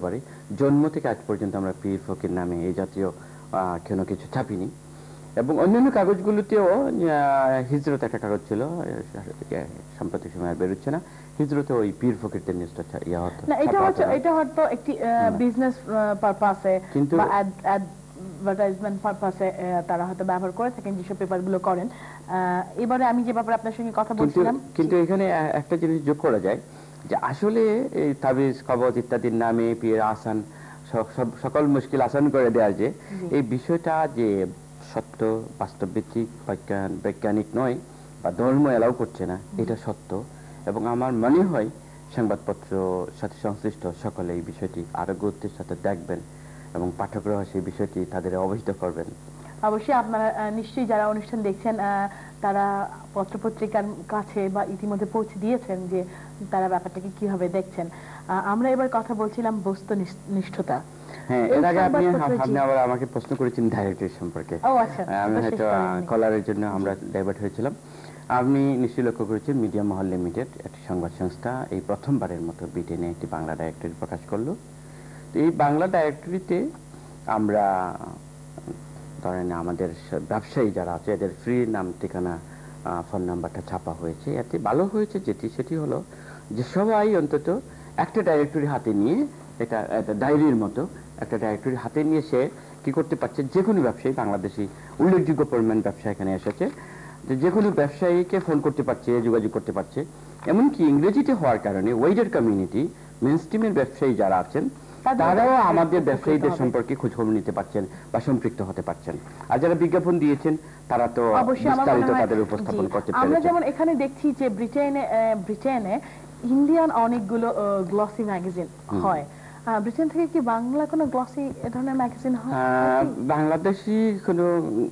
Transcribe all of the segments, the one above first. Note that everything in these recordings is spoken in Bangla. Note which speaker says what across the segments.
Speaker 1: পারি জন্ম থেকে আজ পর্যন্ত আমরা পীর ফকির নামে এই জাতীয় কোনো কিছু ছাপিনি এবং অন্যান্য কাগজগুলোতেও হিজরত একটা কাগজ ছিল সাম্প্রতিক সময় বেরোচ্ছে না হিজরতে ওই পীর ফকিরদের নিউজটা ইয়া হতো
Speaker 2: না এটা হয়তো একটি বিজনেস পারপাসে বা অ্যাডভার্টাইজমেন্ট পারপাসে তারা হয়তো ব্যবহার করে থাকেন যেসব পেপারগুলো করেন এবারে আমি যে ব্যাপারে আপনার সঙ্গে কথা বলছিলাম
Speaker 1: কিন্তু এখানে একটা জিনিস যোগ করা যায় যে আসলে এই তাবিজ কবজ ইত্যাদির নামে পীর আসান সকল মুশকিল আসান করে দেওয়ার যে এই বিষয়টা যে সত্য বাস্তবভিত্তিক বৈজ্ঞানিক নয় বা ধর্ম এলাও করছে না এটা সত্য এবং আমার মনে হয় সংবাদপত্র সাথে সংশ্লিষ্ট সকলে এই বিষয়টি আরো গুরুত্বের সাথে দেখবেন এবং পাঠকরা সেই বিষয়টি তাদের অবহিত করবেন
Speaker 2: অবশ্যই আপনারা নিশ্চয়ই যারা অনুষ্ঠান দেখছেন তারা পত্রপত্রিকার কাছে বা ইতিমধ্যে পৌঁছে দিয়েছেন যে তারা ব্যাপারটাকে কিভাবে দেখছেন আমরা এবার কথা বলছিলাম বস্তুনিষ্ঠতা
Speaker 1: হ্যাঁ এর আগে আপনি আবার আমাকে প্রশ্ন করেছেন ডাইরেক্টরি সম্পর্কে আমি হয়তো কলারের জন্য আমরা ডাইভার্ট হয়েছিলাম আপনি নিশ্চয়ই লক্ষ্য করেছেন মিডিয়া মহল লিমিটেড একটি সংবাদ সংস্থা এই প্রথমবারের মতো ব্রিটেনে একটি বাংলা ডাইরেক্টরি প্রকাশ করলো তো এই বাংলা ডাইরেক্টরিতে আমরা ধরেন আমাদের ব্যবসায়ী যারা আছে এদের ফ্রি নাম ঠিকানা ফোন নাম্বারটা ছাপা হয়েছে এতে ভালো হয়েছে সেটি হলো যে সবাই অন্তত একটা ডাইরেক্টরি হাতে নিয়ে এটা ডায়েরির মতো একটা ডাইরেক্টরি হাতে নিয়ে সে কি করতে পারছে যে কোনো ব্যবসায়ী বাংলাদেশি উল্লেখযোগ্য পরিমাণ ব্যবসা এখানে এসেছে যে কোনো ব্যবসায়ীকে ফোন করতে পারছে যোগাযোগ করতে পারছে এমনকি ইংরেজিতে হওয়ার কারণে ওয়াইডার কমিউনিটি মেইনস্ট্রিমের ব্যবসায়ী যারা আছেন তারাও আমাদের ব্যবসায়ীদের সম্পর্কে খোঁজখবর নিতে পারছেন বা সম্পৃক্ত হতে পারছেন আর যারা বিজ্ঞাপন দিয়েছেন তারা তো বিস্তারিত তাদের উপস্থাপন করতে পেরেছেন
Speaker 2: আমরা যেমন এখানে দেখছি যে ব্রিটেনে ইন্ডিয়ান অনেকগুলো গ্লসি ম্যাগাজিন হয় ব্রিটেন থেকে কি বাংলা কোনো গ্লসি এ ধরনের ম্যাগাজিন হয়
Speaker 1: বাংলাদেশি কোনো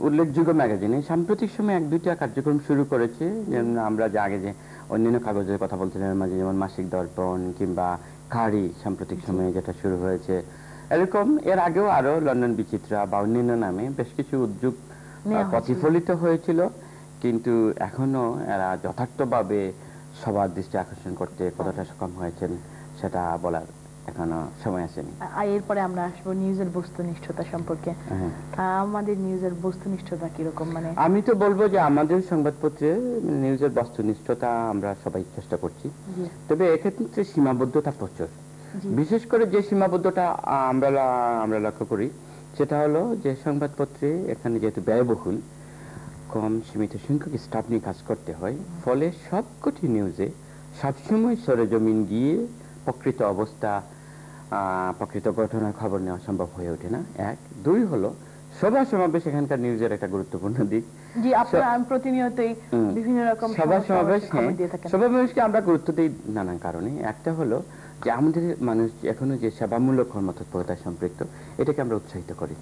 Speaker 1: উল্লেখযোগ্য ম্যাগাজিনে সাম্প্রতিক সময় এক দুইটা কার্যক্রম শুরু করেছে যেমন আমরা যে আগে যে অন্যান্য কাগজের কথা বলছিলাম মাঝে যেমন মাসিক দর্পণ কিংবা খাড়ি সাম্প্রতিক সময়ে যেটা শুরু হয়েছে এরকম এর আগেও আরো লন্ডন বিচিত্রা বা অন্যান্য নামে বেশ কিছু উদ্যোগ প্রতিফলিত হয়েছিল কিন্তু এখনো এরা যথার্থভাবে সবার দৃষ্টি আকর্ষণ করতে কতটা সক্ষম হয়েছেন সেটা বলার এখনো সময় আসেনি
Speaker 2: এরপরে আমরা আসবো নিউজের বস্তুনিষ্ঠতা সম্পর্কে আমাদের নিউজের বস্তুনিষ্ঠতা কিরকম মানে
Speaker 1: আমি তো বলবো যে আমাদের সংবাদপত্রে নিউজের বস্তুনিষ্ঠতা আমরা সবাই চেষ্টা করছি তবে এক্ষেত্রে সীমাবদ্ধতা প্রচুর বিশেষ করে যে সীমাবদ্ধতা আমরা লক্ষ্য করি সেটা হলো যে সংবাদপত্রে এখানে যেহেতু ব্যয়বহুল কম সীমিত সংখ্যক স্টাফ নিয়ে কাজ করতে হয় ফলে সবকটি নিউজে সবসময় সরেজমিন গিয়ে প্রকৃত অবস্থা প্রকৃত ঘটনার খবর নেওয়া সম্ভব হয়ে ওঠে না এক দুই হলো সভা সমাবেশ এখানকার নিউজের একটা গুরুত্বপূর্ণ দিক
Speaker 2: জি আপনারা প্রতিনিয়তই বিভিন্ন রকম
Speaker 1: সভা সমাবেশ সমাবেশকে আমরা গুরুত্ব দিই নানান কারণে একটা হলো যে আমাদের মানুষ এখনো যে সেবামূলক কর্মতৎপরতা সম্পৃক্ত এটাকে আমরা উৎসাহিত করি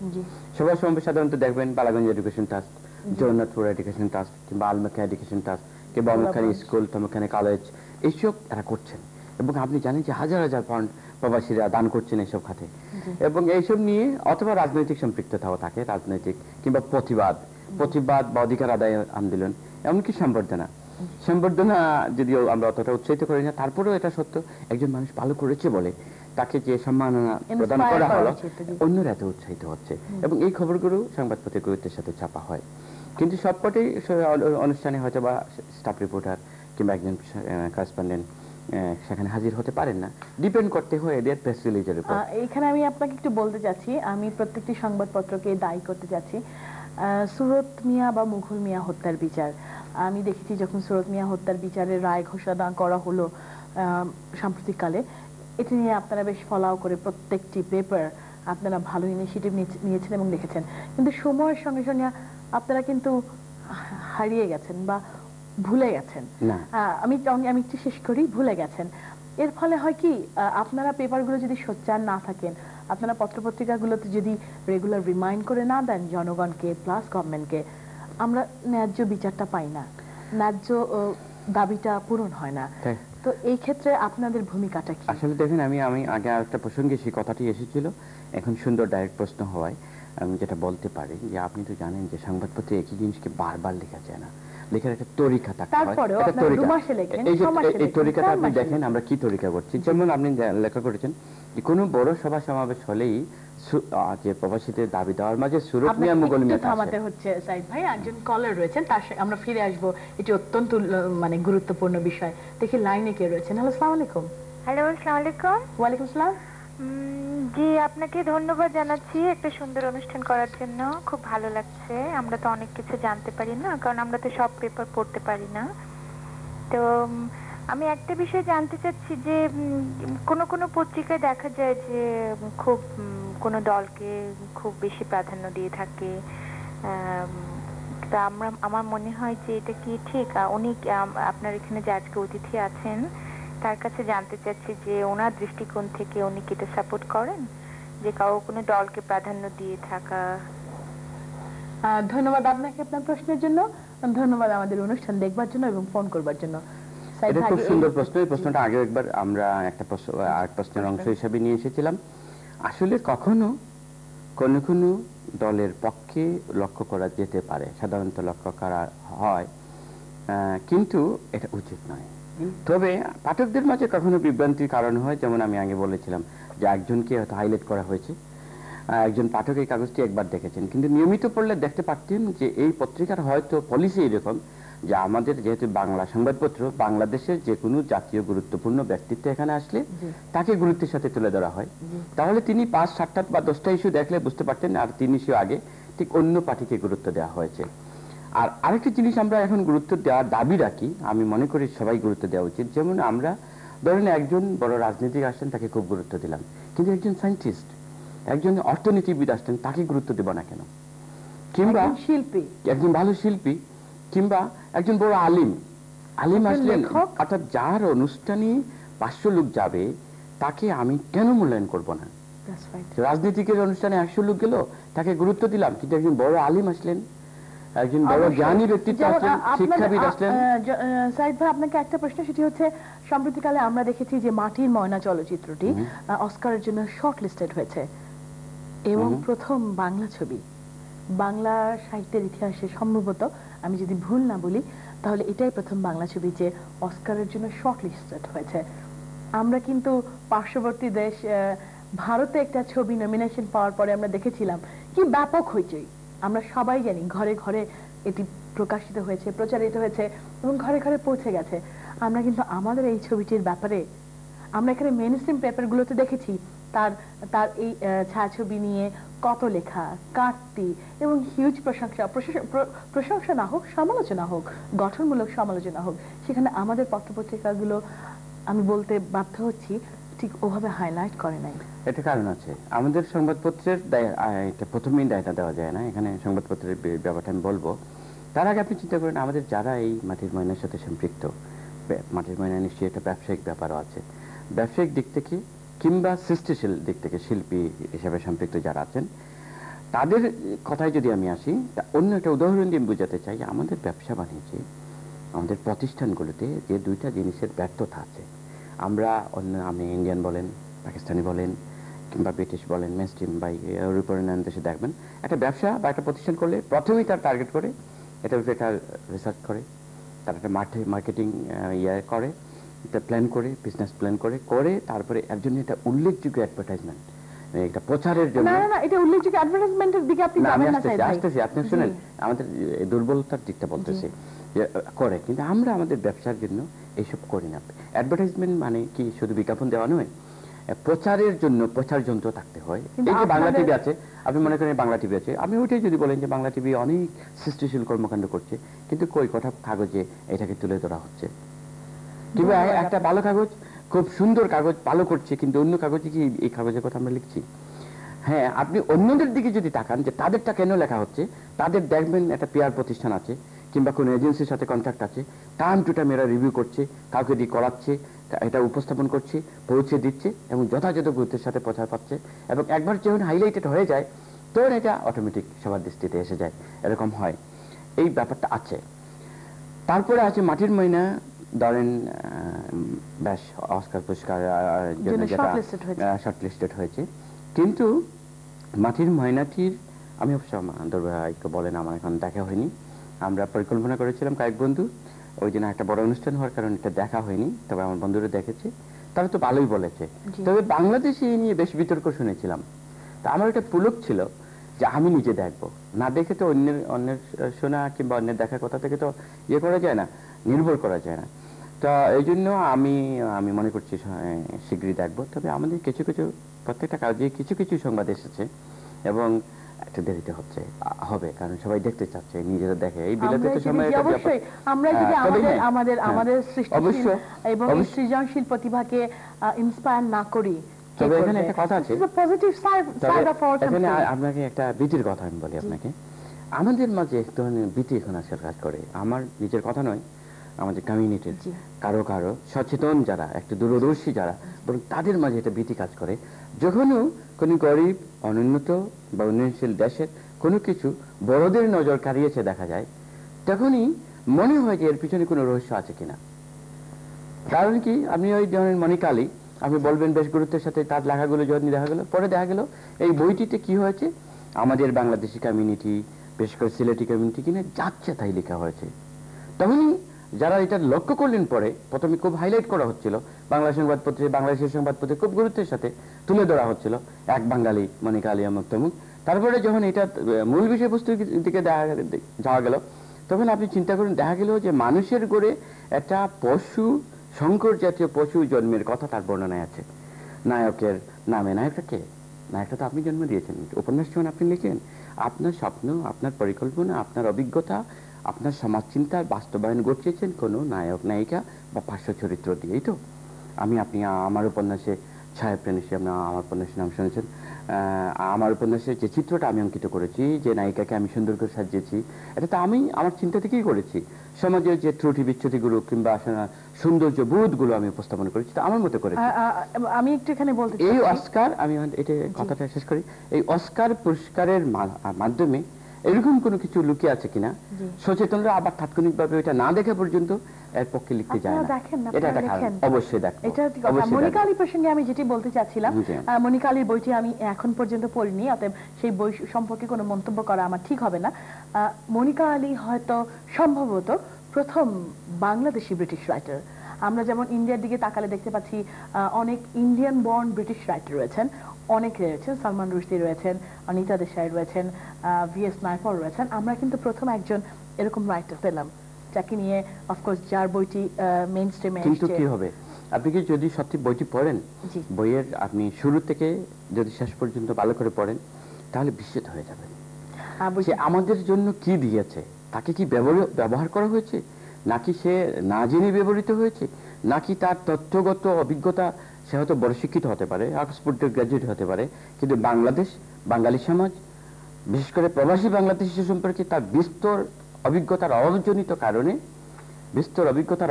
Speaker 1: সভা সমাবেশ সাধারণত দেখবেন Balaganj education trust Jagannathpur education trust কিংবা আলমাখা এডুকেশন ট্রাস্ট কিংবা অমুকখানে স্কুল তমুকখানে কলেজ এইসব এরা করছেন এবং আপনি জানেন যে হাজার হাজার পাউন্ড প্রবাসীরা দান করছেন এইসব খাতে এবং এইসব নিয়ে অথবা রাজনৈতিক সম্পৃক্ততাও থাকে রাজনৈতিক কিংবা প্রতিবাদ বা অধিকার আদায় আন্দোলন এমনকি সম্বর্ধনা যদিও আমরা অতটা উৎসাহিত করি না তারপরেও এটা সত্য একজন মানুষ ভালো করেছে বলে তাকে যে সম্মাননা প্রদান করা হলো অন্যরা এত উৎসাহিত হচ্ছে এবং এই খবরগুলো সংবাদপত্রের গুরুত্বের সাথে ছাপা হয় কিন্তু সবকটি অনুষ্ঠানে হয়তো বা স্টাফ রিপোর্টার কিংবা একজন করেসপন্ডেন্ট সেখানে হাজির হতে পারেন না ডিপেন্ড করতে হয় এদের প্রেস রিলিজের উপর
Speaker 2: এখানে আমি আপনাকে একটু বলতে যাচ্ছি আমি প্রত্যেকটি সংবাদপত্রকে দায়ী করতে যাচ্ছি সুরত মিয়া বা মুঘল মিয়া হত্যার বিচার আমি দেখেছি যখন সুরত মিয়া হত্যার বিচারের রায় ঘোষণা করা হলো সাম্প্রতিককালে এটি নিয়ে আপনারা বেশ ফলাও করে প্রত্যেকটি পেপার আপনারা ভালো ইনিশিয়েটিভ নিয়েছেন এবং লিখেছেন কিন্তু সময়ের সঙ্গে সঙ্গে আপনারা কিন্তু হারিয়ে গেছেন বা ভুলে গেছেন আমি একটু শেষ করি ভুলে গেছেন এর ফলে হয় কি আপনারা পেপারগুলো যদি সোচ্চার না থাকেন আপনারা পত্রপত্রিকাগুলোতে যদি রেগুলার রিমাইন্ড করে না দেন জনগণকে প্লাস গভর্নমেন্টকে আমরা ন্যায্য বিচারটা পাই না ন্যায্য দাবিটা পূরণ হয় না তো এই ক্ষেত্রে আপনাদের ভূমিকাটা কি
Speaker 1: আসলে দেখেন আমি আগে আরেকটা প্রসঙ্গে সেই কথাটি এসেছিল এখন সুন্দর ডাইরেক্ট প্রশ্ন হওয়ায় আমি যেটা বলতে পারি যে আপনি তো জানেন যে সংবাদপত্রে একই জিনিসকে বারবার লেখা যায় না লেখার একটা তরিকা থাকে এই তরিকাটা আপনি দেখেন আমরা কি তরিকা করছি যেমন আপনি লেখা করেছেন যে কোনো বড় সভা সমাবেশ হলেই যে প্রবাসীদের দাবি দেওয়ার মাঝে সুরত মিয়া মুঘল মিয়া
Speaker 2: থামাতে হচ্ছে সাইদ ভাই, একজন কলার রয়েছেন, তার আমরা ফিরে আসব, এটি অত্যন্ত মানে গুরুত্বপূর্ণ বিষয়। দেখি লাইনে কে রয়েছেন। হ্যালো, আসসালামু আলাইকুম।
Speaker 3: হ্যালো, আসসালামু আলাইকুম।
Speaker 2: ওয়ালাইকুম আসসালাম।
Speaker 3: জি, আপনাকে ধন্যবাদ জানাচ্ছি একটা সুন্দর অনুষ্ঠান করার জন্য। খুব ভালো লাগছে। আমরা তো অনেক কিছু জানতে পারি না, কারণ আমরা তো সব পেপার পড়তে পারি না। তো আমি একটা বিষয় জানতে চাচ্ছি যে কোন কোন পত্রিকায় দেখা যায় যে খুব কোন দলকে খুব বেশি প্রাধান্য দিয়ে থাকে। তা আমার মনে হয় যে এটা কি ঠিক? উনি আপনার এখানে যে আজকে অতিথি আছেন তার কাছে জানতে চাচ্ছি যে ওনার দৃষ্টিকোণ থেকে উনি কি এটা সাপোর্ট করেন যে কোনো দলকে প্রাধান্য দিয়ে থাকা?
Speaker 2: ধন্যবাদ আপনাকে আপনার প্রশ্নের জন্য, ধন্যবাদ আমাদের অনুষ্ঠান দেখবার জন্য এবং ফোন করবার জন্য।
Speaker 1: এটা খুব সুন্দর প্রশ্ন। এই প্রশ্নটা আগে একবার আমরা একটা প্রশ্নের অংশ হিসেবে নিয়ে এসেছিলাম। আসলে কখনো কোন কোন দলের পক্ষে লক্ষ্য করা যেতে পারে, সাধারণত লক্ষ্য করা হয়, কিন্তু এটা উচিত নয়। তবে পাঠকদের মাঝে কখনো বিভ্রান্তির কারণ হয়, যেমন আমি আগে বলেছিলাম যে একজনকে হয়তো হাইলাইট করা হয়েছে, একজন পাঠক এই কাগজটি একবার দেখেছেন, কিন্তু নিয়মিত পড়লে দেখতে পারতেন যে এই পত্রিকার হয়তো পলিসি এরকম যে আমাদের যেহেতু বাংলা সংবাদপত্র, বাংলাদেশের যে কোনো জাতীয় গুরুত্বপূর্ণ ব্যক্তিত্ব এখানে আসলে তাকে গুরুত্বের সাথে তুলে ধরা হয়। তাহলে তিনি ৫, ৭টা বা 10টা ইস্যু দেখলে বুঝতে পারতেন আর ৩ ইস্যু আগে ঠিক অন্য পার্টিকে গুরুত্ব দেওয়া হয়েছে। আর আরেকটি জিনিস আমরা এখন গুরুত্ব দেওয়ার দাবি রাখি, আমি মনে করি সবাই গুরুত্ব দেওয়া উচিত। যেমন আমরা ধরেন একজন বড় রাজনীতিক আসেন, তাকে খুব গুরুত্ব দিলাম, কিন্তু একজন সায়েন্টিস্ট, একজন অর্থনীতিবিদ আসতেন, তাকে গুরুত্ব দেব না কেন? কিংবা শিল্পী, একজন ভালো শিল্পী, কিংবা একজন বড় আলিম আসলেন, অর্থাৎ যার অনুষ্ঠানে 500 লোক যাবে তাকে আমি কেন মূল্যায়ন করব না? রাজনীতিকের অনুষ্ঠানে 100 লোক গেল, তাকে গুরুত্ব দিলাম, কিন্তু একজন বড় আলিম আসলেন, একজন বড় জ্ঞানী ব্যক্তিত্ব আসলেন, শিক্ষাবিদ আসলেন।
Speaker 2: সাইদ ভাই, আপনাকে একটা প্রশ্ন, সেটি হচ্ছে সম্প্রতিকালে আমরা দেখেছি যে মাটির ময়না চলচ্চিত্রটি অস্কারের জন্য শর্ট লিস্টেড হয়েছে এবং প্রথম বাংলা ছবি, বাংলা সাহিত্যের ইতিহাসে সম্ভবত, আমি যদি ভুল না বলি, তাহলে এটাই প্রথম বাংলা ছবি যে অস্কারের জন্য শর্ট লিস্টেড হয়েছে। আমরা কিন্তু পার্শ্ববর্তী দেশ ভারতে একটা ছবি নমিনেশন পাওয়ার পরে আমরা দেখেছিলাম কি ব্যাপক হইচই। আমরা সবাই জানি, ঘরে ঘরে এটি প্রকাশিত হয়েছে, প্রচারিত হয়েছে এবং ঘরে ঘরে পৌঁছে গেছে। আমরা কিন্তু আমাদের এই ছবিটির ব্যাপারে আমরা এখানে মেইনস্ট্রিম পেপারগুলোতে দেখেছি তার তার এই ছায়াছবি নিয়ে কত লেখা, কাটতি এবং হিউজ প্রশংসা না হোক, সমালোচনা হোক, গঠনমূলক সমালোচনা হোক, সেখানে আমাদের পত্রপত্রিকাগুলো, আমি বলতে বাধ্য হচ্ছি, ঠিক ওভাবে হাইলাইট করে নাই।
Speaker 1: এটা কারণ আছে, আমাদের সংবাদপত্রের এটা প্রথমেই দায়টা দেওয়া যায় না, এখানে সংবাদপত্রের ব্যাপারটা আমি বলবো। তার আগে আপনি চিন্তা করেন আমাদের যারা এই মাটির ময়নার সাথে সম্পৃক্ত, মাটির ময়না নিশ্চয়ই একটা ব্যবসায়িক ব্যাপারও আছে, ব্যবসায়িক দিক থেকে কিংবা সৃষ্টিশীল দিক থেকে শিল্পী হিসেবে সম্পৃক্ত যারা আছেন, তাদের কথায় যদি আমি আসি, অন্য একটা উদাহরণ দিয়ে বুঝাতে চাই, আমাদের ব্যবসা বাণিজ্যে, আমাদের প্রতিষ্ঠানগুলোতে যে দুইটা জিনিসের ব্যর্থতা আছে, আমরা আপনি ইন্ডিয়ান বলেন, পাকিস্তানি বলেন কিংবা ব্রিটিশ বলেন, মেনস্ট্রিম বা ইউরোপিয়ান দেশে দেখবেন, একটা ব্যবসা বা একটা প্রতিষ্ঠান করলে প্রথমেই তার টার্গেট করে, এটা একটা রিসার্চ করে, তার একটা মার্কেটিং করে, এটা প্ল্যান করে, বিজনেস প্ল্যান করে তারপরে এর জন্য এটা উল্লেখযোগ্য অ্যাডভার্টাইজমেন্ট, এটা প্রচারের জন্য।
Speaker 2: না, এটা উল্লেখযোগ্য অ্যাডভার্টাইজমেন্টের দিকে আপনি যাবেন না স্যার,
Speaker 1: আসতেছি, আপনি শুনেন, আমাদের দুর্বলতার দিকটা বলতেছি করে, কিন্তু আমরা আমাদের ব্যবসার জন্য এইসব করি না। অ্যাডভার্টাইজমেন্ট মানে কি শুধু বিজ্ঞাপন দেওয়া নয়, প্রচারের জন্য প্রচার যন্ত্র থাকতে হয়। এই যে বাংলা টিভি আছে, আপনি মনে করেন বাংলা টিভি আছে, আপনি ওইটাই যদি বলেন যে বাংলা টিভি অনেক সৃষ্টিশীল কর্মকাণ্ড করছে, কিন্তু কই কথা কাগজে এটাকে তুলে ধরা হচ্ছে? কিংবা একটা ভালো কাগজ, খুব সুন্দর কাগজ, ভালো করছে, কিন্তু অন্য কাগজে কি এই কাগজের কথা আমরা লিখছি? হ্যাঁ, আপনি অন্যদের দিকে যদি তাকান যে তাদেরটা কেন লেখা হচ্ছে, তাদের দেখবেন একটা পিআর প্রতিষ্ঠান আছে কিংবা কোনো এজেন্সির সাথে কন্ট্রাক্ট আছে, টাইম টু টাইম এরা রিভিউ করছে, কাউকে দিয়ে করাচ্ছে, এটা উপস্থাপন করছে, পৌঁছে দিচ্ছে এবং যথাযথ গুরুত্বের সাথে প্রচার পাচ্ছে, এবং একবার যখন হাইলাইটেড হয়ে যায় তখন এটা অটোমেটিক সবার দৃষ্টিতে এসে যায়, এরকম হয়। এই ব্যাপারটা আছে। তারপরে আছে মাটির ময়না, ধরেন বেশ অস্কার পুরস্কার জন্য শর্টলিস্টেড হয়েছে, কিন্তু মাটির ময়নাটির আমি অবশ্য দুর্ভাগ্য বলেন আমার এখন দেখা হয়নি। আমরা পরিকল্পনা করেছিলাম কয়েক বন্ধু, ওই দিন একটা বড় অনুষ্ঠান হওয়ার কারণে এটা দেখা হয়নি, তবে আমার বন্ধুরা দেখেছে। তারা তো ভালোই বলেছে। তবে বাংলাদেশে এই নিয়ে বেশ বিতর্ক শুনেছিলাম। তা আমার একটা পুলক ছিল যে আমি নিজে দেখবো, না দেখে তো অন্যের শোনা কিংবা অন্যের দেখার কথা থেকে তো ইয়ে করা যায় না, নির্ভর করা যায় না। তা এই জন্য আমি মনে করছি শীঘ্রই দেখবো। তবে আমাদের কিছু প্রত্যেকটা কাজে কিছু সংবাদ এসেছে এবং একটা দেরিতে হবে, কারণ সবাই দেখতে চাচ্ছে, নিজেরা দেখে। এই বিলাতে তো সময়
Speaker 2: অবশ্যই আমরা যদি আমাদের সৃষ্টিশীল এবং সৃজনশীল প্রতিভাকে ইন্সপায়ার না করি।
Speaker 1: তবে এখানে একটা কথা আছে, এখানে আপনাকে একটা ভীতির কথা আমি বলি আপনাকে। আমাদের মাঝে এক ধরনের ভীতি এখন আসার কাজ করে, আমার নিজের কথা নয়, আমাদের কমিউনিটির কারো সচেতন যারা, একটু দূরদর্শী যারা, বরং তাদের মাঝে একটা ভীতি কাজ করে। যখনও কোনো গরিব, অনুন্নত বা উন্নয়নশীল দেশের কোনো কিছু বড়দের নজর কাড়িয়েছে দেখা যায়, তখনই মনে হয় যে এর পিছনে কোনো রহস্য আছে কিনা। কারণ কি, আপনি ওই ধরনের মনিকালী আপনি বলবেন বেশ গুরুত্বের সাথে তার লেখাগুলো যখন দেখা গেল, পরে দেখা গেল এই বইটিতে কি হয়েছে, আমাদের বাংলাদেশি কমিউনিটি, বিশেষ করে সিলেটি কমিউনিটি কিনে যাচ্ছে তাই লেখা হয়েছে। তখনই যারা এটা লক্ষ্য করলেন, পরে প্রথমে খুব হাইলাইট করা হচ্ছিল, বাংলাদেশের সংবাদপত্রে খুব গুরুত্বের সাথে তুলে ধরা হচ্ছিল, এক বাঙালি মনিকা আলী অমুক তমুক। তারপরে যখন এটা মূল বিষয়বস্তুর দিকে যাওয়া গেল, তখন আপনি চিন্তা করুন, দেখা গেল যে মানুষের গড়ে একটা পশু, শঙ্কর জাতীয় পশু জন্মের কথা তার বর্ণনায় আছে। নায়কের নামে, নায়কটা কে? নায়কটা তো আপনি জন্ম দিয়েছেন, উপন্যাস যখন আপনি লিখেন, আপনার স্বপ্ন, আপনার পরিকল্পনা, আপনার অভিজ্ঞতা, আপনার সমাজ চিন্তার বাস্তবায়ন ঘটিয়েছেন কোনো নায়ক, নায়িকা বা পার্শ্ব চরিত্র দিয়েই তো। আপনি আমার উপন্যাসে ছায়াপ্রেণী, আপনার আমার উপন্যাসের নাম শুনেছেন, আমার উপন্যাসের যে চিত্রটা আমি অঙ্কিত করেছি, যে নায়িকাকে আমি সুন্দর করে সাজিয়েছি, এটা তো আমি আমার চিন্তা থেকেই করেছি। সমাজের যে ত্রুটি বিচ্যুতিগুলো কিংবা সৌন্দর্য বোধগুলো আমি উপস্থাপন করেছি, তো আমার মতো করেছি।
Speaker 2: আমি একটু এখানে বলতে
Speaker 1: এই অস্কার, আমি এটা কথাটা শেষ করি, এই অস্কার পুরস্কারের মাধ্যমে এরকম কোনো কিছু লুকিয়ে আছে কিনা সচেতনরা আবার তাৎক্ষণিকভাবে এটা না দেখে পর্যন্ত এর পক্ষে লিখতে যায় না। এটা একটা কারণ, অবশ্যই দেখো।
Speaker 2: এটা মনিকা আলী প্রসঙ্গে আমি যেটি বলতে চাচ্ছিলাম, মনিকা আলীর বইটি আমি এখন পর্যন্ত পড়িনি, অতএব সেই বই সম্পর্কে কোনো মন্তব্য করা আমার ঠিক হবে না। মনিকা আলী হয়তো সম্ভবত প্রথম বাংলাদেশি ব্রিটিশ রাইটার। আমরা যেমন ইন্ডিয়ার দিকে তাকালে দেখতে পাচ্ছি অনেক ইন্ডিয়ান বর্ন ব্রিটিশ রাইটার রয়েছেন, অনেকে রয়েছেন, সালমান রুশদি রয়েছেন, অনিতা দেশাই রয়েছেন, ভিএস নায়পল রয়েছেন। আমরা কিন্তু প্রথম একজন এরকম রাইটার পেলাম, যাকে নিয়ে অফকোর্স যার বইটি মেইন স্ট্রিমে।
Speaker 1: কিন্তু কি হবে, আপনি কি যদি সত্যি বইটি পড়েন, বইয়ের আপনি শুরু থেকে যদি শেষ পর্যন্ত ভালো করে পড়েন, তাহলে বিস্মিত হয়ে যাবেন সে আমাদের জন্য কি দিয়েছে। তাকে কি ব্যবহার করা হয়েছে, নাকি সে না জেনে ব্যবহৃত হয়েছে, নাকি তার তথ্যগত অভিজ্ঞতা, সে হয়তো বড় শিক্ষিত হতে পারে, অক্সফোর্ডের গ্র্যাজুয়েট হতে পারে, কিন্তু বাংলাদেশ, বাঙালি সমাজ, বিশেষ করে প্রবাসী বাংলাদেশি সম্পর্কে তার বিস্তর অভিজ্ঞতার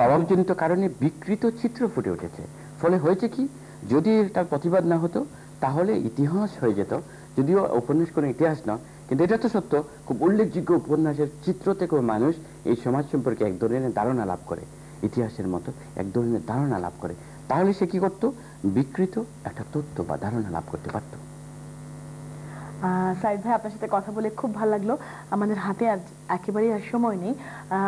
Speaker 1: অভাবজনিত কারণে বিকৃত চিত্র ফুটে উঠেছে। ফলে হয়েছে কি, যদি তার প্রতিবাদ না হতো তাহলে ইতিহাস হয়ে যেত। যদিও উপন্যাস কোনো ইতিহাস না, কিন্তু এটা তো সত্য, খুব উল্লেখযোগ্য উপন্যাসের চিত্র থেকেও মানুষ এই সমাজ সম্পর্কে এক ধরনের ধারণা লাভ করে, ইতিহাসের মতো এক ধরনের ধারণা লাভ করে। তাহলে সে কি করতো, বিকৃত একটা তথ্য বা ধারণা লাভ করতে পারত।
Speaker 2: সাইদ ভাই, আপনার সাথে কথা বলে খুব ভালো লাগলো। আমাদের হাতে আর একেবারেই আর সময় নেই।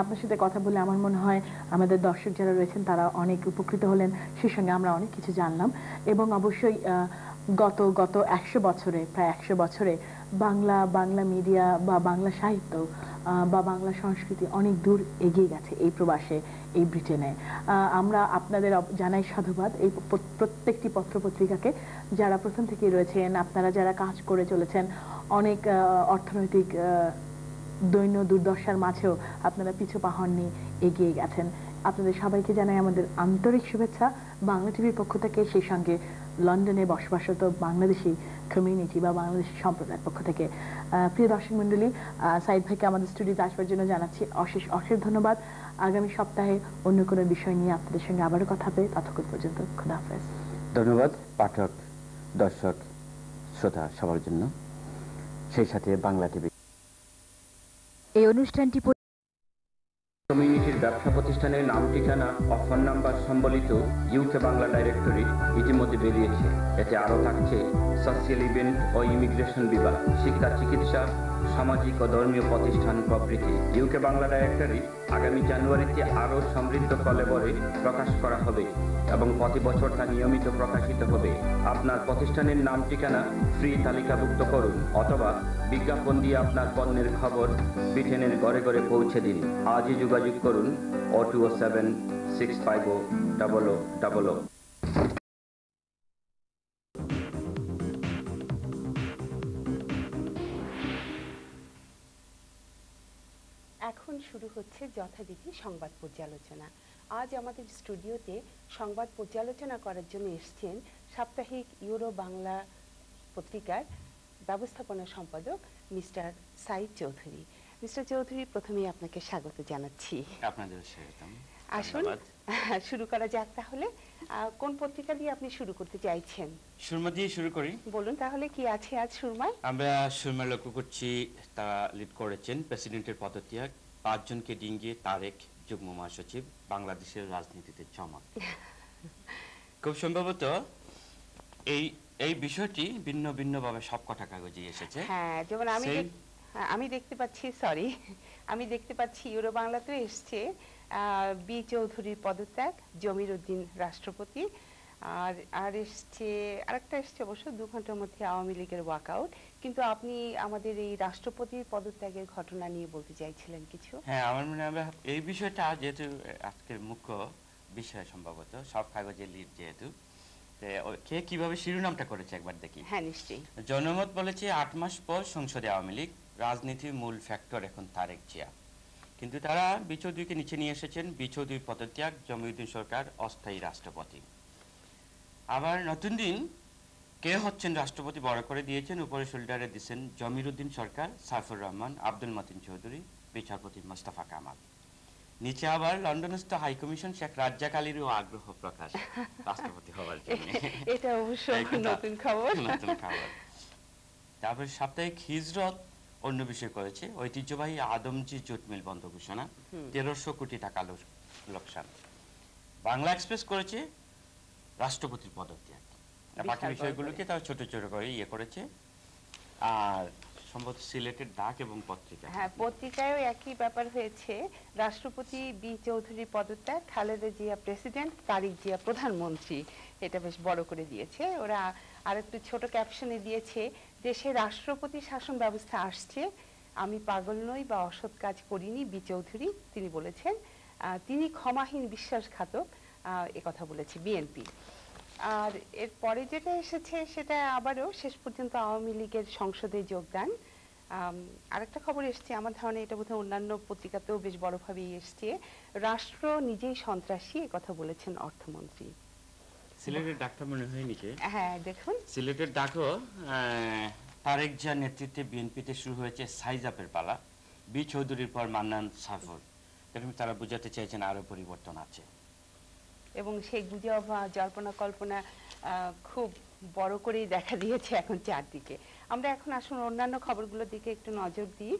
Speaker 2: আপনার সাথে কথা বলে আমার মনে হয় আমাদের দর্শক যারা রয়েছেন তারা অনেক উপকৃত হলেন, সেই সঙ্গে আমরা অনেক কিছু জানলাম। এবং অবশ্যই গত 100 বছরে, প্রায় 100 বছরে বাংলা মিডিয়া বা বাংলা সাহিত্য বা বাংলা সংস্কৃতি অনেক দূর এগিয়ে গেছে এই প্রবাসে, এই ব্রিটেনে। আমরা আপনাদের জানাই সাধুবাদ, এই প্রত্যেকটি পত্রপত্রিকাকে যারা প্রথম থেকে রয়েছেন, আপনারা যারা কাজ করে চলেছেন, অনেক অর্থনৈতিক দৈন্য দুর্দশার মাঝেও আপনারা পিছু পা হননি, এগিয়ে গেছেন। আপনাদের সবাইকে জানাই আমাদের আন্তরিক শুভেচ্ছা বাংলা টিভির পক্ষ থেকে, সেই সঙ্গে লন্ডনে বসবাসরত বাংলাদেশি কমিউনিটি বা বাংলাদেশি সম্প্রদায়ের পক্ষ থেকে। প্রিয় দর্শক মন্ডলী, সাইদ ভাইকে আমাদের স্টুডিওতে আসবার জন্য জানাচ্ছি অশেষ ধন্যবাদ। আগামী সপ্তাহে অন্য কোনো বিষয় নিয়ে আপনাদের সঙ্গে আবারও কথা হবে। ততক্ষণ পর্যন্ত খোদা হাফেজ।
Speaker 1: ধন্যবাদ পাঠক, দর্শক, শ্রোতা সবার জন্য, সেই সাথে বাংলা টিভি।
Speaker 4: এই অনুষ্ঠানটি
Speaker 1: কমিউনিটির ব্যবসা প্রতিষ্ঠানের নাম, ঠিকানা ও ফোন নাম্বার সম্বলিত ইউকে বাংলা ডাইরেক্টরি ইতিমধ্যে বেরিয়েছে। এতে আরও থাকছে সোশিয়াল ইভেন্ট ও ইমিগ্রেশন বিভাগ, শিক্ষা, চিকিৎসা, সামাজিক ও ধর্মীয় প্রতিষ্ঠান প্রভৃতি। ইউকে বাংলা ডাইরেক্টরি আগামী জানুয়ারিতে আরও সমৃদ্ধ কলেবরে প্রকাশ করা হবে এবং প্রতি বছর তা নিয়মিত প্রকাশিত হবে। আপনার প্রতিষ্ঠানের নাম ঠিকানা ফ্রি তালিকাভুক্ত করুন অথবা বিজ্ঞাপন দিয়ে আপনার পণ্যের খবর ব্রিটেনের ঘরে ঘরে পৌঁছে দিন। আজই যোগাযোগ করুন 0207 650 0000।
Speaker 5: এখন শুরু হচ্ছে যথাবিধি সংবাদ পর্যালোচনা। আজ আমাদের স্টুডিওতে সংবাদ পর্যালোচনা করার জন্য এসেছেন সাপ্তাহিক ইউরো বাংলা পত্রিকার ব্যবস্থাপনা সম্পাদক মিস্টার সাইদ চৌধুরী। মিস্টার চৌধুরী, প্রথমেই আপনাকে স্বাগত জানাচ্ছি।
Speaker 1: আপনাদের স্বাগতম।
Speaker 5: আসুন শুরু করা যাক তাহলে। কোন পত্রিকা দিয়ে আপনি শুরু করতে চাইছেন?
Speaker 1: সুরমা দিয়ে শুরু করি।
Speaker 5: বলুন তাহলে কি আছে আজ সুরমায়?
Speaker 1: আমরা সুরমা লক্ষ্য করছি তারা লিড করেছেন প্রেসিডেন্টের পদত্যাগ, 5 জনকে ডিঙ্গিয়ে তারেক যুগ্ম মহাসচিব, বাংলাদেশের রাজনীতিতে চমক। খুব সম্ভবত এই বিষয়টি ভিন্ন ভিন্ন ভাবে সব কটা কাগজে এসেছে।
Speaker 5: হ্যাঁ, যেমন আমি দেখতে পাচ্ছি, আমি দেখতে পাচ্ছি ইউরো বাংলাতেও এসছে বি চৌধুরীর পদত্যাগ, জমির উদ্দিন রাষ্ট্রপতি, আর এসছে আরেকটা এসছে অবশ্য 2 ঘন্টার মধ্যে আওয়ামী লীগের ওয়াকআউট। কিন্তু আপনি আমাদের এই রাষ্ট্রপতির পদত্যাগের ঘটনা নিয়ে বলতে চাইছিলেন কিছু?
Speaker 1: হ্যাঁ, আমার মনে হয় এই বিষয়টা যেহেতু আজকের মুখ্য বিষয়, সম্ভবত সব কাগজে লিড, যেহেতু কে কিভাবে শিরোনামটা করেছে একবার দেখি।
Speaker 5: হ্যাঁ, নিশ্চয়ই।
Speaker 1: জনমত বলেছে 8 মাস পর সংসদে আওয়ামী লীগ, রাজনীতির মূল ফ্যাক্টর এখন তারেক জিয়া। কিন্তু তারা বি চৌধুরীকে নিচে নিয়ে এসেছেন, বি চৌধুরীর পদত্যাগ, জমিউদ্দিন সরকার অস্থায়ী রাষ্ট্রপতি। আবার নতুন দিন কে হচ্ছেন রাষ্ট্রপতি বড় করে দিয়েছেন, উপরে শোল্ডারে দিচ্ছেন জমিরুদ্দিন সরকার, সাইফুর রহমান, আব্দুল মতিন চৌধুরী, বিচারপতি মোস্তফা কামাল। নিচে আবার লন্ডনস্থ হাই কমিশন শেখ রাজ্জাক আলীরও আগ্রহ প্রকাশ রাষ্ট্রপতি হওয়ার জন্য।
Speaker 5: এটা অবশ্য নতুন খবর।
Speaker 1: তারপর সাপ্তাহিক হিজরত অন্য বিষয় করেছে, ঐতিহ্যবাহী আদমজি জুট মিল বন্ধ ঘোষণা, 1300 কোটি টাকা লোকসান। বাংলা এক্সপ্রেস করেছে রাষ্ট্রপতির পদত্যাগ। বাকি বিষয়গুলোকে তারা ছোট ছোট করে করেছে। আর সম্ভবত সিলেটের ডাক এবং পত্রিকা,
Speaker 5: হ্যাঁ, পত্রিকায়ও একই ব্যাপার হয়েছে। রাষ্ট্রপতি বি চৌধুরী পদত্যাগ, খালেদা জিয়া প্রেসিডেন্ট, তারেক জিয়া প্রধানমন্ত্রী। এটা বেশ বড় করে দিয়েছে ওরা। আর একটু ছোট ক্যাপশনে দিয়েছে, দেশে রাষ্ট্রপতি শাসন ব্যবস্থা আসছে, আমি পাগল নই বা অসৎ কাজ করিনি বি চৌধুরী, তিনি বলেছেন। তিনি ক্ষমাহীন বিশ্বাসঘাতক, কথা বলেছে বিএনপি। আর এরপরে যেটা এসেছে সেটা আবারও শেষ পর্যন্ত আওয়ামী লীগের সংসদে যোগদান। আরেকটা খবর এসছে, আমার ধারণা এটা বোধহয় অন্যান্য পত্রিকাতেও বেশ বড়ভাবেই এসছে, রাষ্ট্র নিজেই সন্ত্রাসী, কথা বলেছেন অর্থমন্ত্রী।
Speaker 1: সিলেটের ডাকটা মনে হয় নিচে।
Speaker 5: হ্যাঁ, দেখুন
Speaker 1: সিলেটের ডাকও তারেক জিয়ার নেতৃত্বে বিএনপিতে শুরু হয়েছে সাইজ আপের পালা, বি চৌধুরীর পর মান্নান সাফর। এরকম তারা বোঝাতে চাইছেন আরো পরিবর্তন আছে।
Speaker 5: এবং সেই গুজব জল্পনা কল্পনা খুব বড় করেই দেখা দিয়েছে এখন চারদিকে। আমরা এখন আসুন অন্যান্য খবরগুলোর দিকে একটু নজর দিই।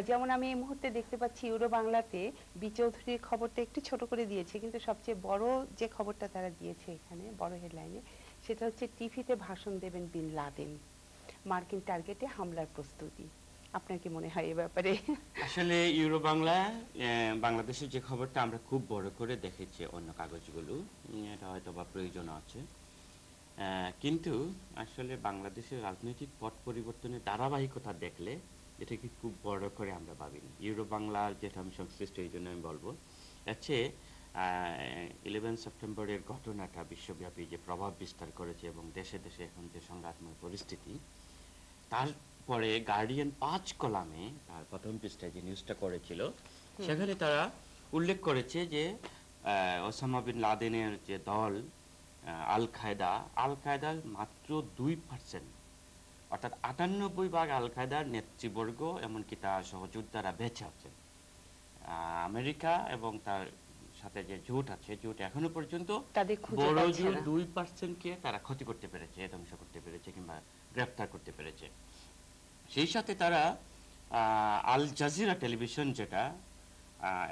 Speaker 5: যেমন আমি এই মুহূর্তে দেখতে পাচ্ছি ইউরো বাংলাতে বি চৌধুরীর খবরটা একটু ছোট করে দিয়েছে, কিন্তু সবচেয়ে বড় যে খবরটা তারা দিয়েছে এখানে বড় হেডলাইনে, সেটা হচ্ছে টিভিতে ভাষণ দেবেন বিন লাদেন, মার্কিন টার্গেটে হামলার প্রস্তুতি। আপনার কি মনে হয় এ ব্যাপারে?
Speaker 1: আসলে ইউরো বাংলা বাংলাদেশের যে খবরটা আমরা খুব বড় করে দেখেছি অন্য কাগজগুলো, এটা হয়তো বা প্রয়োজন আছে, কিন্তু আসলে বাংলাদেশের রাজনৈতিক পট পরিবর্তনের ধারাবাহিকতা দেখলে এটাকে খুব বড় করে আমরা ভাবিনি। ইউরো বাংলার যেটা আমি সংশ্লিষ্ট, এই জন্য আমি বলবো, হচ্ছে 11 সেপ্টেম্বরের ঘটনাটা বিশ্বব্যাপী যে প্রভাব বিস্তার করেছে এবং দেশে দেশে এখন যে সংঘাতময় পরিস্থিতি, তারপরে গার্ডিয়ান 5 কলামে তার প্রথম পৃষ্ঠায় যে নিউজটা করেছিল, সেখানে তারা উল্লেখ করেছে যে ওসামা বিন লাদেনের যে দল আল কায়দার মাত্র 2%, অর্থাৎ 98% আল কায়দার নেতৃবর্গ এমনকি তার সহযোদ্ধারা বেঁচে আছেন। আমেরিকা এবং তার সাথে যে জোট আছে, জোট এখনো পর্যন্ত বড় জোট 2%কে তারা ক্ষতি করতে পেরেছে, ধ্বংস করতে পেরেছে কিংবা গ্রেফতার করতে পেরেছে। সেই সাথে তারা আল জাজিরা টেলিভিশন, যেটা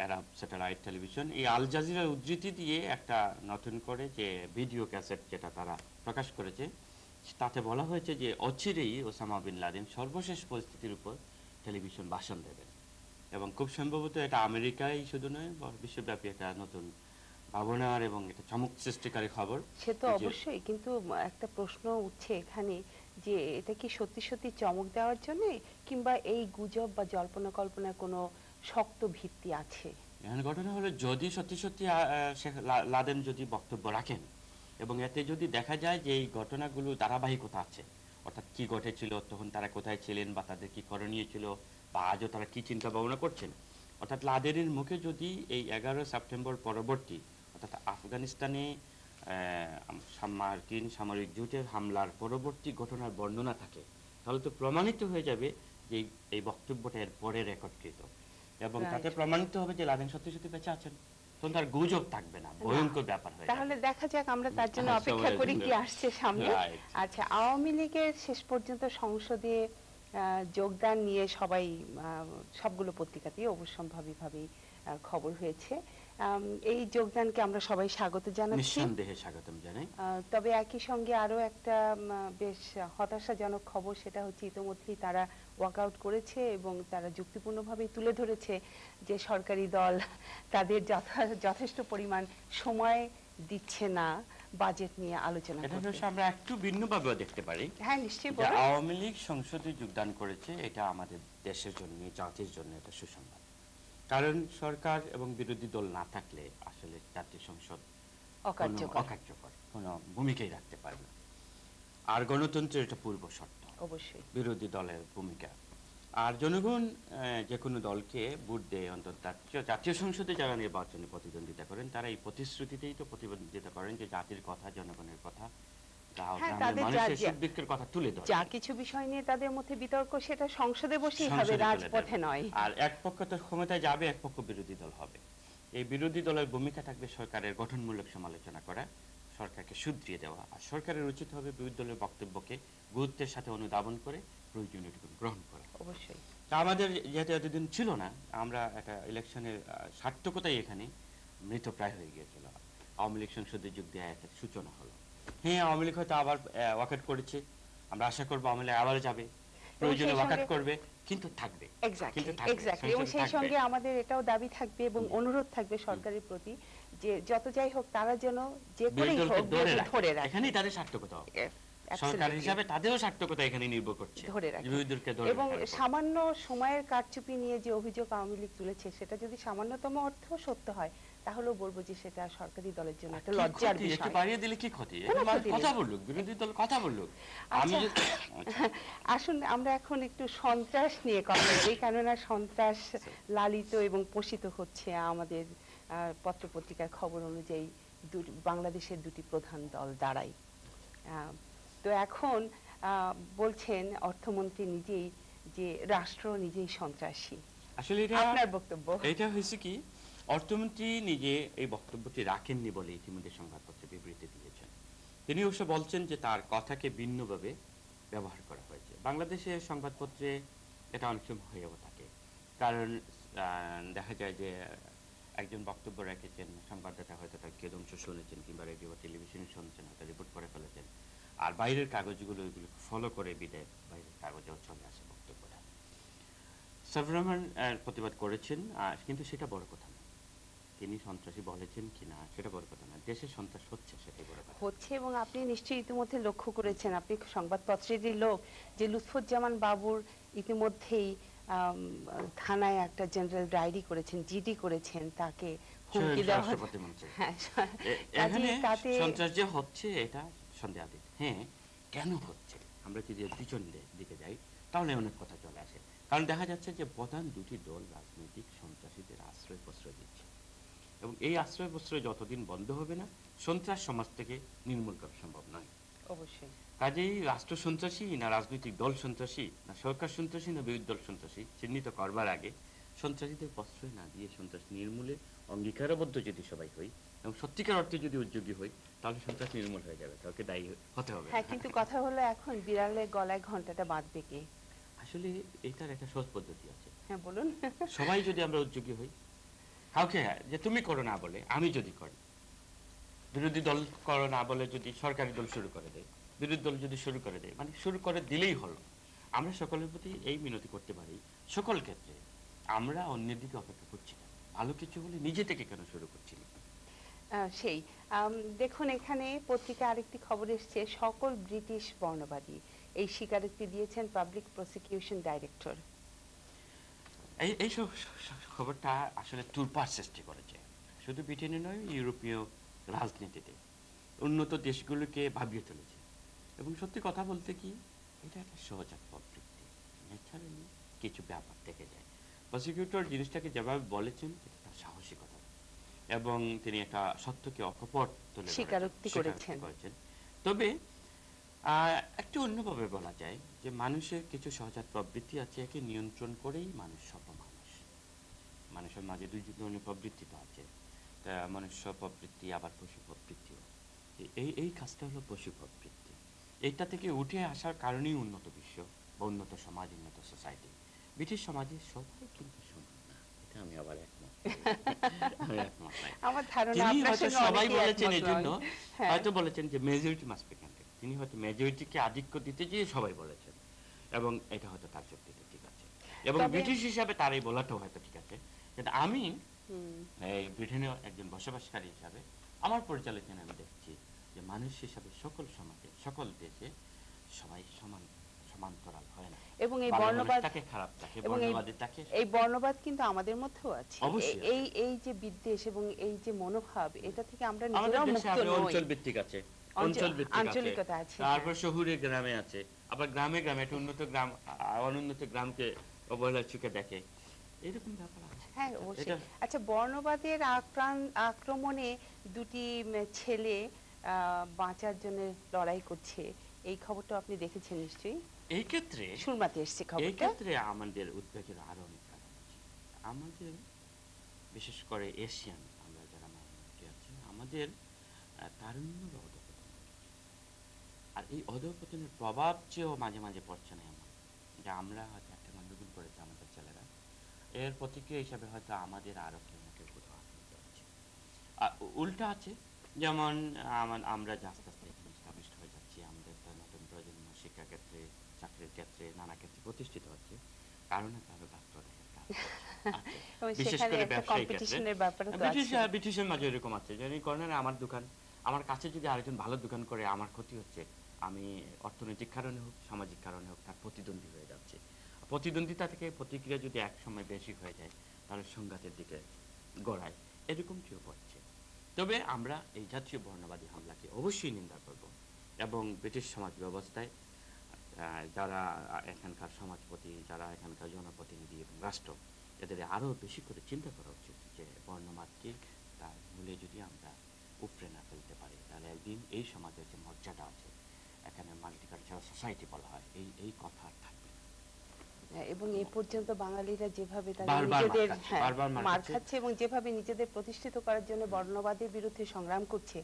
Speaker 1: আরব স্যাটেলাইট টেলিভিশন, এই আল জাজিরার উদ্ধৃতি দিয়ে একটা নতুন করে যে ভিডিও ক্যাসেট যেটা তারা প্রকাশ করেছে, তাতে বলা হয়েছে যে অচিরেই ওসামা বিন লাদেন সর্বশেষ পরিস্থিতির উপর টেলিভিশন ভাষণ দেবেন, এবং খুব সম্ভবত এটা আমেরিকায় শুধু নয়, বিশ্বব্যাপী একটা নতুন ভাবনার এবং এটা চমক সৃষ্টিকারী খবর।
Speaker 5: সে তো অবশ্যই, কিন্তু একটা প্রশ্ন উঠছে এখানে যে এটা কি সত্যি সত্যি চমক দেওয়ার জন্য, কিংবা এই গুজব বা জল্পনা কল্পনার কোনো শক্ত ভিত্তি আছে?
Speaker 1: এখন ঘটনা হলো, যদি সত্যি সত্যি শেখ লাদেন যদি বক্তব্য রাখেন এবং এতে যদি দেখা যায় যে এই ঘটনাগুলো ধারাবাহিকতা আছে, অর্থাৎ কি ঘটেছিল, তখন তারা কোথায় ছিলেন বা তাদের কি করণীয় ছিল, বা আজও তারা কি চিন্তা ভাবনা করছেন, অর্থাৎ লাদেনের মুখে যদি এই 11 সেপ্টেম্বর পরবর্তী অর্থাৎ আফগানিস্তানে মার্কিন সামরিক জোটের হামলার পরবর্তী ঘটনার বর্ণনা থাকে, তাহলে তো প্রমাণিত হয়ে যাবে যে এই বক্তব্যটা এর পরে রেকর্ডকৃত, এবং তাতে প্রমাণিত হবে যে লাদেন সত্যি সত্যি বেঁচে আছেন। তখন তার গুজব থাকবে না, ভয়ঙ্কর ব্যাপার হয়ে যাবে।
Speaker 5: তাহলে দেখা যাক, আমরা তার জন্য অপেক্ষা করি কি আসছে সামনে। আচ্ছা, আওয়ামী লীগের শেষ পর্যন্ত সংসদে যোগদান নিয়ে সবাই সবগুলো পত্রিকাতেই অবশ্যম্ভাবীভাবে খবর হয়েছে। এই যোগদানকে আমরা সবাই স্বাগত জানাচ্ছি,
Speaker 1: নিঃসন্দেহে স্বাগতম জানাই।
Speaker 5: তবে একই সঙ্গে আরো একটা বেশ হতাশাজনক খবর, সেটা হচ্ছে ইতোমধ্যেই তারা ওয়াকআউট করেছে এবং তারা যুক্তিপূর্ণভাবে তুলে ধরেছে যে সরকারি দল তাদের যথেষ্ট পরিমাণ সময় দিচ্ছে না বাজেট নিয়ে আলোচনা করতে।
Speaker 1: এটা আমরা একটু ভিন্নভাবে দেখতে পারি।
Speaker 5: হ্যাঁ, নিশ্চয়ই।
Speaker 1: আওয়ামী লীগ সংসদে যোগদান করেছে, এটা আমাদের দেশের জন্য, জাতির জন্য এটা সুসংবাদ। কারণ সরকার এবং বিরোধী দল না থাকলে আসলে জাতীয় সংসদ অকার্যকর, কোনো ভূমিকাই রাখতে পারে না। আর গণতন্ত্রের এটা পূর্ব শর্ত, অবশ্যই বিরোধী দলের ভূমিকা। আর জনগণ যে কোনো দলকে ভোট দেয়, অন্তত জাতীয় সংসদে যারা নির্বাচনে প্রতিদ্বন্দ্বিতা করেন, তারা এই প্রতিশ্রুতিতেই তো প্রতিদ্বন্দ্বিতা করেন যে জাতির কথা, জনগণের কথা,
Speaker 5: যা কিছু বিষয় নিয়ে তাদের মধ্যে বিতর্ক, সেটা সংসদে বসেই হবে, রাজপথে নয়।
Speaker 1: আর এক পক্ষ তো ক্ষমতায় যাবে, এক পক্ষ বিরোধী দল হবে। এই বিরোধী দলের ভূমিকা থাকবে সরকারের গঠনমূলক সমালোচনা করা, সরকারকে শুধরিয়ে দেওয়া, আর সরকারের উচিত হবে বিরোধী দলের বক্তব্যকে গুরুত্বের সাথে অনুধাবন করে প্রয়োজনীয় গ্রহণ করা।
Speaker 5: অবশ্যই।
Speaker 1: আমাদের যেহেতু এতদিন ছিল না, আমরা একটা ইলেকশনের সার্থকতাই এখানে মৃতপ্রায় হয়ে গিয়েছিল। আওয়ামী লীগ সংসদে যোগ দেওয়া একটা সূচনা হলো। হ্যাঁ, আওয়ামী লীগ হয়তো আবার ওয়াকআউট করেছে, আমরা আশা করবো আওয়ামী লীগ আবার যাবে, প্রয়োজনে ওয়াকআউট করবে, কিন্তু থাকবে।
Speaker 5: এক্স্যাক্টলি। এবং সেই সঙ্গে আমাদের এটাও দাবি থাকবে এবং অনুরোধ থাকবে সরকারের প্রতি যে যত যাই হোক তারা যেন যে করেই হোক ধরে রাখে।
Speaker 1: এখানেই তাদের সার্থকতা হবে, সরকার হিসাবে তাদেরও সার্থকতা এখানে নির্ভর করছে,
Speaker 5: ধরে রাখে। এবং সামান্য সময়ের কারচুপি নিয়ে যে অভিযোগ আওয়ামী লীগ তুলেছে, সেটা যদি সামান্যতম অর্থ সত্য হয়, তাহলেও বলবো যে সেটা সরকারি দলের জন্য একটা লজ্জার বিষয়।
Speaker 1: একটু বাড়িয়ে দিলে কি ক্ষতি? কথা বলুক, বিরোধী দল কথা বলুক।
Speaker 5: আসুন আমরা এখন একটু সন্ত্রাস নিয়ে কথা বলি, কেননা সন্ত্রাস লালিত এবং পোষিত হচ্ছে আমাদের পত্রপত্রিকার খবর অনুযায়ী বাংলাদেশের দুটি প্রধান দল দ্বারাই। তো এখন বলছেন অর্থমন্ত্রী নিজেই যে রাষ্ট্র নিজেই সন্ত্রাসী।
Speaker 1: আসলে
Speaker 5: আপনার বক্তব্য?
Speaker 1: এটা হয়েছে কি, অর্থমন্ত্রী নিজে এই বক্তব্যটি রাখেননি বলে ইতিমধ্যে সংবাদপত্রে বিবৃতি দিয়েছেন। তিনি অবশ্য বলছেন যে তার কথাকে ভিন্নভাবে ব্যবহার করা হয়েছে। বাংলাদেশের সংবাদপত্রে এটা অনেক সময় হয়েও থাকে, কারণ দেখা যায় যে একজন বক্তব্য রেখেছেন, সংবাদদাতা হয়তো তার কেদংশ শুনেছেন কিংবা রেডিও বা টেলিভিশনে শুনছেন, হয়তো রিপোর্ট করে ফেলেছেন, আর বাইরের কাগজগুলো ওইগুলো ফলো করে বিদায় বাইরের কাগজেও চলে আসে বক্তব্যটা। সাইফুর রহমান প্রতিবাদ করেছেন, কিন্তু সেটা বড় কথা না। তিনি সন্ত্রাসী বলেছেন কিনা সেটা বড় কথা না, দেশে সন্ত্রাস হচ্ছে সেটাই বড় কথা
Speaker 5: হচ্ছে। এবং আপনি নিশ্চয়ই ইতিমধ্যে লক্ষ্য করেছেন, আপনি সংবাদপত্রেরই লোক, যে লুৎফুজ্জামান বাবুর ইতিমধ্যেই থানায় একটা জেনারেল ডায়েরি করেছেন, জিডি করেছেন, তাকে হুমকি দেওয়া হচ্ছে।
Speaker 1: সন্ত্রাস যে হচ্ছে এটা সন্দেহাতীত। হ্যাঁ, কেন হচ্ছে আমরা যদি পিছন দিকে যাই তাহলে অনেক কথা চলে আসে। কারণ দেখা যাচ্ছে যে প্রধান দুটি দল রাজনৈতিক সন্ত্রাসীদের আশ্রয় প্রশ্রয় দিচ্ছে, এবং এই আশ্রয় প্রশ্রয় যতদিন বন্ধ হবে না, সন্ত্রাস সমাজ থেকে নির্মূল করা সম্ভব নয়।
Speaker 5: অবশ্যই।
Speaker 1: কাজেই রাষ্ট্র সন্ত্রাসী না রাজনৈতিক দল সন্ত্রাসী না সরকার সন্ত্রাসী না বিরোধী দল সন্ত্রাসী চিহ্নিত করবার আগে সন্ত্রাসীদের প্রশ্রয় না দিয়ে সন্ত্রাস নির্মূলে অঙ্গীকারবদ্ধ যদি সবাই হই এবং সত্যিকার অর্থে যদি উদ্যোগী হই, তাহলে সন্ত্রাস নির্মূল হয়ে যাবে, কাউকে দায়ী হতে হবে।
Speaker 5: হ্যাঁ, কিন্তু কথা হলো এখন বিড়ালের গলায় ঘন্টাটা বাঁধবে কে?
Speaker 1: আসলে এটার একটা সহজ পদ্ধতি আছে।
Speaker 5: হ্যাঁ, বলুন।
Speaker 1: সবাই যদি আমরা উদ্যোগী হই, কাউকে যে তুমি করো না বলে আমি যদি করি, বিরোধী দল করো না বলে যদি সরকারি দল শুরু করে দেয়, বিরোধী দল যদি শুরু করে দেয়, মানে শুরু করে দিলেই হলো।
Speaker 6: আমরা সকলের প্রতি এই মিনতি করতে পারি, সকল ক্ষেত্রে আমরা অন্যের দিকে অপেক্ষা করছি না, ভালো কিছু হলে নিজে থেকে কেন শুরু করছি না?
Speaker 5: সেই দেখুন, এখানে পত্রিকা আরেকটি খবর এসছে, সকল ব্রিটিশ বর্ণবাদী, এই স্বীকারোক্তি দিয়েছেন পাবলিক প্রসিকিউশন ডাইরেক্টর।
Speaker 6: এই খবরটা আসলে তোলপাড় সৃষ্টি করেছে, শুধু ব্রিটেনে নয়, ইউরোপীয় রাজনীতিতে উন্নত দেশগুলোকে ভাবিয়ে তুলেছে। এবং সত্যি কথা বলতে কি, এটা একটা সহজাত প্রবৃত্তি, ন্যাচারালি কিছু ব্যাপার থেকে যায়। প্রসিকিউটর জিনিসটাকে যেভাবে বলেছেন, এটা তার সাহসিকতা, এবং তিনি একটা সত্যকে অকপট তুলে
Speaker 5: স্বীকারোক্তি করেছেন।
Speaker 6: তবে একটু অন্যভাবে বলা যায় যে মানুষের কিছু সহজাত প্রবৃত্তি আছে, একে নিয়ন্ত্রণ করেই মানুষ সভ্য মানুষ। মানুষের মাঝে দুই ধরনের প্রবৃত্তি তো আছে, মনুষ্য প্রবৃত্তি আবার পশু প্রবৃত্তিও। এই কাজটা হলো পশু প্রবৃত্তি। এইটা থেকে উঠে আসার কারণেই উন্নত বিশ্ব বা উন্নত সমাজ, উন্নত সোসাইটি। ব্রিটিশ সমাজে সবাই কিন্তু সমান না, এটা আমি আবার একমত।
Speaker 5: আমার ধারণা
Speaker 6: তিনি
Speaker 5: আপনার
Speaker 6: হয়তো
Speaker 5: সঙ্গে
Speaker 6: সবাই
Speaker 5: অনেকেই
Speaker 6: বলেছেন
Speaker 5: একমত
Speaker 6: এই জন্য,
Speaker 5: নন। হ্যাঁ।
Speaker 6: হয়তো বলেছেন যে মেজরিটি মাস্ট বি কাউন্টেড, তিনি হয়তো মেজরিটিকে আধিক্য দিতে গিয়ে সবাই বলেছেন, এবং এটা হয়তো তার যুক্তিতে ঠিক আছে, এবং ব্রিটিশ হিসাবে তার এই বলাটাও হয়তো ঠিক আছে। কিন্তু আমি এই ব্রিটেনে একজন বসবাসকারী হিসাবে আমার পরিচালনায় আমি দেখছি যে মানুষ হিসাবে সকল সমাজে, সকল দেশে সবাই সমান্তরাল হয় না,
Speaker 5: এবং এই বর্ণবাদ
Speaker 6: খারাপ থাকে, বর্ণবাদের তাকে,
Speaker 5: এই বর্ণবাদ কিন্তু আমাদের মধ্যেও আছে।
Speaker 6: অবশ্যই
Speaker 5: এই যে বিদ্বেষ এবং এই যে মনোভাব, এটা থেকে আমরা
Speaker 6: আমাদের
Speaker 5: নিজেরাও
Speaker 6: দেশে
Speaker 5: মুক্ত নই।
Speaker 6: অঞ্চল ভিত্তিক আছে, অঞ্চল ভিত্তিক
Speaker 5: আঞ্চলিকতা আছে,
Speaker 6: তারপর শহুরে গ্রামে আছে, আবার গ্রামে গ্রামে একটা উন্নত গ্রাম অনুন্নত গ্রামকে অবহেলার চোখে দেখে, এরকম ব্যাপার আছে।
Speaker 5: হ্যাঁ, অবশ্যই। আচ্ছা, বর্ণবাদের আক্রমণে দুটি ছেলে বাঁচার জন্য লড়াই করছে, এই খবরটা আপনি দেখেছেন নিশ্চয়ই?
Speaker 6: এই ক্ষেত্রে
Speaker 5: শুনবাতে এসেছে খবরটা।
Speaker 6: এই ক্ষেত্রে আমাদের উদ্বেগের আরো অনেক কারণ আছে। আমাদের বিশেষ করে এশিয়ান আমরা যারা মাইনরিটি আছি, আমাদের তারুণ্যের অধঃপতন, আর এই অধঃপতনের প্রভাব চেয়েও মাঝে মাঝে পড়ছে না এমন যে আমরা হয়তো একটা গণ্ডগোল করেছি আমাদের ছেলেরা, এর প্রতিক্রিয়া হিসাবে হয়তো আমাদের আরো কেউ না কেউ কোথাও আক্রান্ত হচ্ছে। আর উল্টা আছে, যেমন আমরা যে আস্তে আস্তে এস্টাবলিশড হয়ে যাচ্ছি, আমাদের নতুন প্রজন্ম শিক্ষাক্ষেত্রে, চাকরির ক্ষেত্রে, নানা ক্ষেত্রে প্রতিষ্ঠিত হচ্ছে, কারণে কারো ডাক্তার বিশেষ করে ব্যবসায়িক ক্ষেত্রে ব্রিটিশের মাঝে এরকম আছে যে কর্নারে আমার দোকান, আমার কাছে যদি আরেকজন ভালো দোকান করে আমার ক্ষতি হচ্ছে, আমি অর্থনৈতিক কারণে হোক, সামাজিক কারণে হোক, তার প্রতিদ্বন্দ্বী হয়ে যাচ্ছে। প্রতিদ্বন্দ্বিতা থেকে প্রতিক্রিয়া যদি এক সময় বেশি হয়ে যায়, তাহলে সংঘাতের দিকে গড়ায়, এরকম কেউ পড়ছে। তবে আমরা এই জাতীয় বর্ণবাদী হামলাকে অবশ্যই নিন্দা করব, এবং ব্রিটিশ সমাজ ব্যবস্থায় যারা এখানকার সমাজপতি, যারা এখানকার জনপ্রতিনিধি এবং রাষ্ট্র, এদের আরো বেশি করে চিন্তা করা উচিত যে বর্ণবাদকে তার মূলে যদি আমরা উপড়ে না ফেলতে পারি, তাহলে একদিন এই সমাজের যে মর্যাদা আছে, এখানে মাল্টিকালচারাল সোসাইটি বলা হয়, এই কথা থাকবে।
Speaker 5: এবং এই পর্যন্ত বাঙালিরা যেভাবে নিজেদের মার খাচ্ছে এবং যেভাবে নিজেদের প্রতিষ্ঠিত করার জন্য বর্ণবাদের বিরুদ্ধে সংগ্রাম করছে,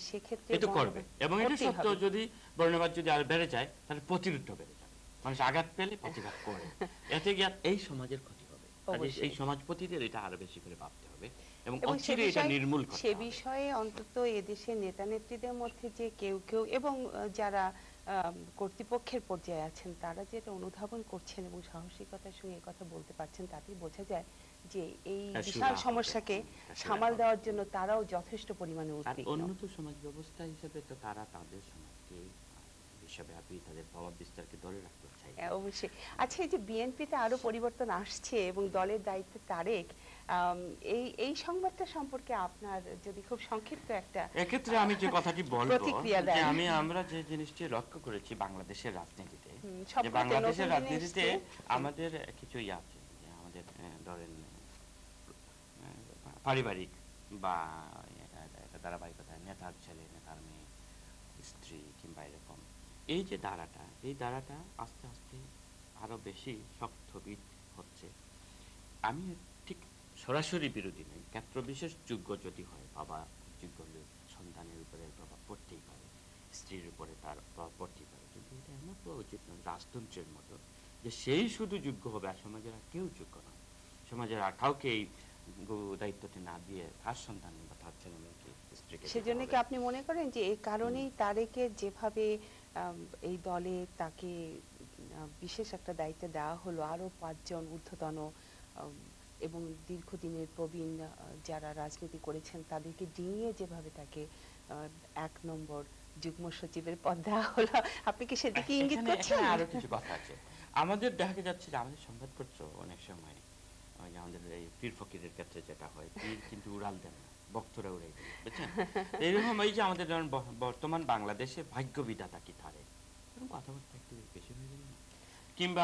Speaker 5: সেক্ষেত্রে
Speaker 6: এটা করবে, এবং এটা সত্য, যদি বর্ণবাদ যদি আর বেড়ে যায়, তাহলে প্রতিরোধ বেড়ে যাবে, মানুষ আঘাত পেলে প্রতিঘাত করে, এতে গিয়ে এই সমাজের ক্ষতি হবে। এই সমাজপতিদের এটা আরো বেশি করে ভাবতে হবে, এবং অচিরে এটা নির্মূল করতে হবে।
Speaker 5: সে বিষয়ে অন্তত এদেশের নেতা নেত্রীদের মধ্যে যে কেউ কেউ এবং যারা কর্তৃপক্ষের পর্যায়ে আছেন, তারা যেটা অনুধাবন করছেন এবং সাহসিকতার সঙ্গে কথা বলতে পারছেন, তাতেই বোঝা যায় যে এই বিশাল সমস্যাকে সামাল দেওয়ার জন্য তারাও যথেষ্ট পরিমাণে উদ্বিগ্ন।
Speaker 6: উন্নত সমাজ ব্যবস্থা হিসেবে তো তারা তাদের সমাজকে বিশ্বব্যাপী তাদের প্রভাব বিস্তারকে ধরে রাখতে চায়।
Speaker 5: অবশ্যই। আচ্ছা, এই যে বিএনপিতে আরো পরিবর্তন আসছে এবং দলের দায়িত্বে তারেক, এই সংবাদটা সম্পর্কে আপনার যদি খুব সংক্ষিপ্ত একটা
Speaker 6: এক্ষেত্রে আমি যে কথাটি বলবো, যে আমরা যে জিনিসটি লক্ষ্য করেছি বাংলাদেশের রাজনীতিতে, যে বাংলাদেশের রাজনীতিতে আমাদের কিছু আছে, যে আমাদের ধরেন পারিবারিক বা ধারাবাহিকতা, নেতার ছেলে, নেতার মেয়ে, স্ত্রী কিংবা এরকম, এই যে ধারাটা, এই ধারাটা আস্তে আস্তে আরো বেশি শক্তবিদ হচ্ছে। আমি ঠিক সরাসরি বিরোধী নই, ক্ষেত্র বিশেষ যোগ্য যদি হয়, বাবা যোগ্য হলে সন্তানের উপরে প্রভাব পড়তেই পারে, স্ত্রীর উপরে তার প্রভাব পড়তেই পারে, কিন্তু এটা এমন হওয়া উচিত নয় রাজতন্ত্রের মতো যে সেই শুধু যোগ্য হবে আর সমাজের আর কেউ যোগ্য নয়, সমাজের আর কাউকে এই দায়িত্বটি না দিয়ে তার সন্তান বা তার ছেলে মেয়েকে, স্ত্রীকে।
Speaker 5: সেজন্য কি আপনি মনে করেন যে এই কারণেই তারেকের যেভাবে এই দলে তাকে বিশেষ একটা দায়িত্ব দেওয়া হলো আরো 5 জন ঊর্ধ্বতন এবং দীর্ঘদিনের প্রবীণ যারা রাজনীতি করেছেন তাদেরকে নিয়ে যেভাবে তাকে 1 নম্বর যুগ্ম সচিবের পদ দেওয়া হলো, আপনি কি সেদিকে ইঙ্গিত করছেন?
Speaker 6: আরো কিছু কথা আছে। আমাদের দেখা যাচ্ছে যে আমাদের সংবাদপত্র অনেক সময় আমাদের এই পীর ফকিরের ক্ষেত্রে যেটা হয়, পীর কিন্তু উড়াল দেন না, ভক্তরা উড়াই দেন, বুঝছেন? এইরকম এই যে আমাদের যেমন বর্তমান বাংলাদেশে ভাগ্য বিধাতা কি থারে, এরকম কথাবার্তা একটু বেশি হয়ে গেল না? কিংবা